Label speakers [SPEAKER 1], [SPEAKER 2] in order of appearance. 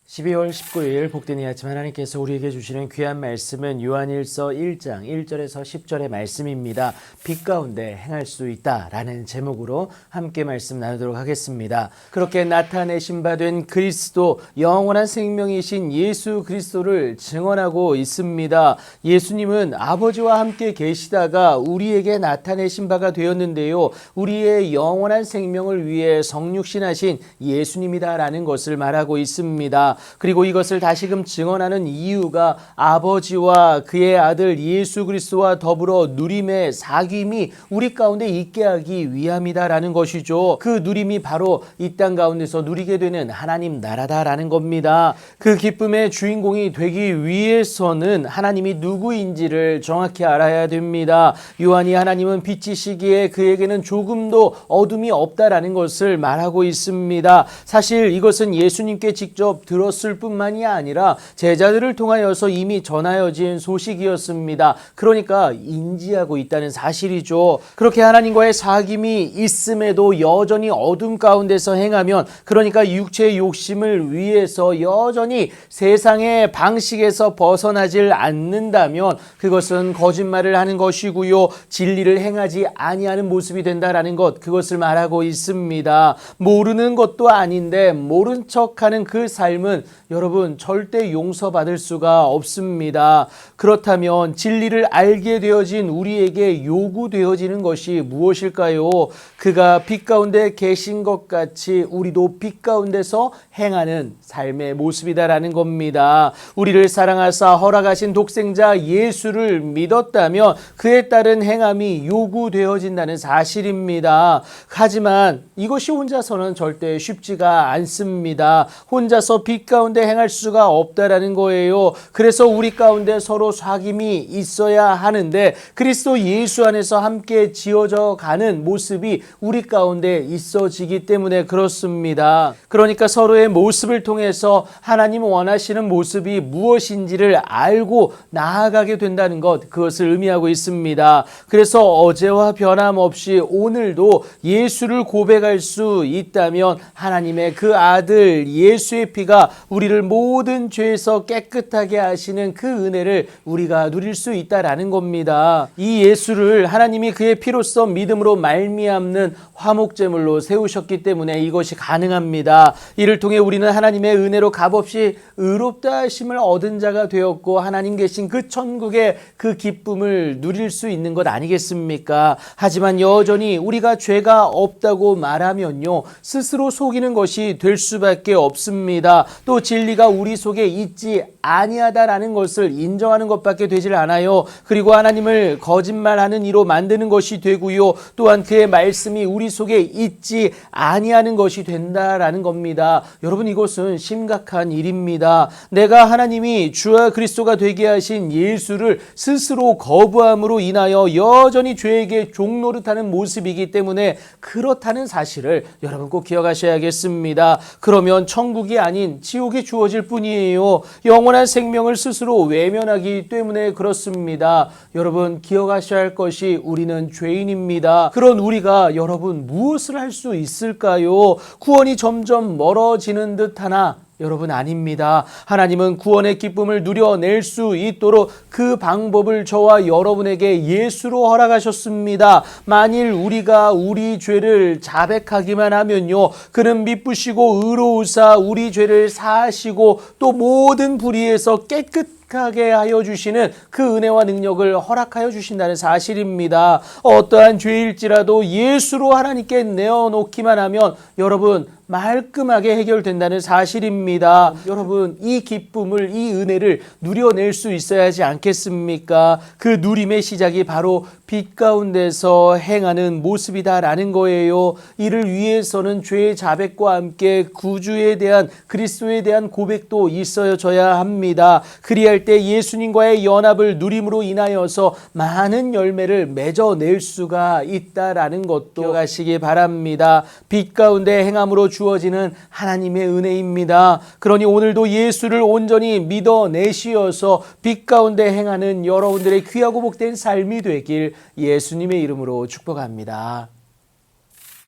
[SPEAKER 1] 12월 19일 복된 이 아침 하나님께서 우리에게 주시는 귀한 말씀은 요한일서 1장 1절에서 10절의 말씀입니다. 빛 가운데 행할 수 있다라는 제목으로 함께 말씀 나누도록 하겠습니다. 그렇게 나타내신 바 된 그리스도, 영원한 생명이신 예수 그리스도를 증언하고 있습니다. 예수님은 아버지와 함께 계시다가 우리에게 나타내신 바가 되었는데요. 우리의 영원한 생명을 위해 성육신하신 예수님이다라는 것을 말하고 있습니다. 그리고 이것을 다시금 증언하는 이유가 아버지와 그의 아들 예수 그리스도와 더불어 누림의 사귐이 우리 가운데 있게 하기 위함이다라는 것이죠. 그 누림이 바로 이 땅 가운데서 누리게 되는 하나님 나라다라는 겁니다. 그 기쁨의 주인공이 되기 위해서는 하나님이 누구인지를 정확히 알아야 됩니다. 요한이 하나님은 빛이시기에 그에게는 조금도 어둠이 없다라는 것을 말하고 있습니다. 사실 이것은 예수님께 직접 들었을 뿐만이 아니라 제자들을 통하여서 이미 전하여진 소식이었습니다. 그러니까 인지하고 있다는 사실이죠. 그렇게 하나님과의 사귐이 있음에도 여전히 어둠 가운데서 행하면, 그러니까 육체의 욕심을 위해서 여전히 세상의 방식에서 벗어나질 않는다면 그것은 거짓말을 하는 것이고요. 진리를 행하지 아니하는 모습이 된다라는 것, 그것을 말하고 있습니다. 모르는 것도 아닌데 모른 척하는 그 삶은 여러분 절대 용서받을 수가 없습니다. 그렇다면 진리를 알게 되어진 우리에게 요구되어지는 것이 무엇일까요? 그가 빛 가운데 계신 것 같이 우리도 빛 가운데서 행하는 삶의 모습이다라는 겁니다. 우리를 사랑하사 허락하신 독생자 예수를 믿었다면 그에 따른 행함이 요구되어진다는 사실입니다. 하지만 이것이 혼자서는 절대 쉽지가 않습니다. 혼자서 빛 가운데 행할 수가 없다라는 거예요. 그래서 우리 가운데 서로 사귐이 있어야 하는데 그리스도 예수 안에서 함께 지어져 가는 모습이 우리 가운데 있어지기 때문에 그렇습니다. 그러니까 서로의 모습을 통해서 하나님 원하시는 모습이 무엇인지를 알고 나아가게 된다는 것, 그것을 의미하고 있습니다. 그래서 어제와 변함없이 오늘도 예수를 고백할 수 있다면 하나님의 그 아들 예수의 피가 우리를 모든 죄에서 깨끗하게 하시는 그 은혜를 우리가 누릴 수 있다라는 겁니다. 이 예수를 하나님이 그의 피로써 믿음으로 말미암는 화목제물로 세우셨기 때문에 이것이 가능합니다. 이를 통해 우리는 하나님의 은혜로 값없이 의롭다 하심을 얻은 자가 되었고 하나님 계신 그 천국의 그 기쁨을 누릴 수 있는 것 아니겠습니까? 하지만 여전히 우리가 죄가 없다고 말하면요, 스스로 속이는 것이 될 수밖에 없습니다. 또 진리가 우리 속에 있지 아니하다라는 것을 인정하는 것밖에 되질 않아요. 그리고 하나님을 거짓말하는 이로 만드는 것이 되고요. 또한 그의 말씀이 우리 속에 있지 아니하는 것이 된다라는 겁니다. 여러분, 이것은 심각한 일입니다. 내가 하나님이 주와 그리스도가 되게 하신 예수를 스스로 거부함으로 인하여 여전히 죄에게 종노릇하는 모습이기 때문에 그렇다는 사실을 여러분 꼭 기억하셔야겠습니다. 그러면 천국이 아닌 지옥이 주어질 뿐이에요. 영원한 생명을 스스로 외면하기 때문에 그렇습니다. 여러분 기억하셔야 할 것이 우리는 죄인입니다. 그런 우리가 여러분 무엇을 할 수 있을까요? 구원이 점점 멀어지는 듯하나 여러분 아닙니다. 하나님은 구원의 기쁨을 누려낼 수 있도록 그 방법을 저와 여러분에게 예수로 허락하셨습니다. 만일 우리가 우리 죄를 자백하기만 하면요, 그는 미쁘시고 의로우사 우리 죄를 사하시고 또 모든 불의에서 깨끗하게 하여 주시는 그 은혜와 능력을 허락하여 주신다는 사실입니다. 어떠한 죄일지라도 예수로 하나님께 내어놓기만 하면 여러분 말끔하게 해결된다는 사실입니다. 여러분 이 기쁨을, 이 은혜를 누려낼 수 있어야 하지 않겠습니까? 그 누림의 시작이 바로 빛 가운데서 행하는 모습이다라는 거예요. 이를 위해서는 죄의 자백과 함께 구주에 대한, 그리스도에 대한 고백도 있어져야 합니다. 그리할 때 예수님과의 연합을 누림으로 인하여서 많은 열매를 맺어낼 수가 있다라는 것도 기억하시기 바랍니다. 빛 가운데 행함으로 주어지는 하나님의 은혜입니다. 그러니 오늘도 예수를 온전히 믿어내시어서 빛 가운데 행하는 여러분들의 귀하고 복된 삶이 되길 예수님의 이름으로 축복합니다.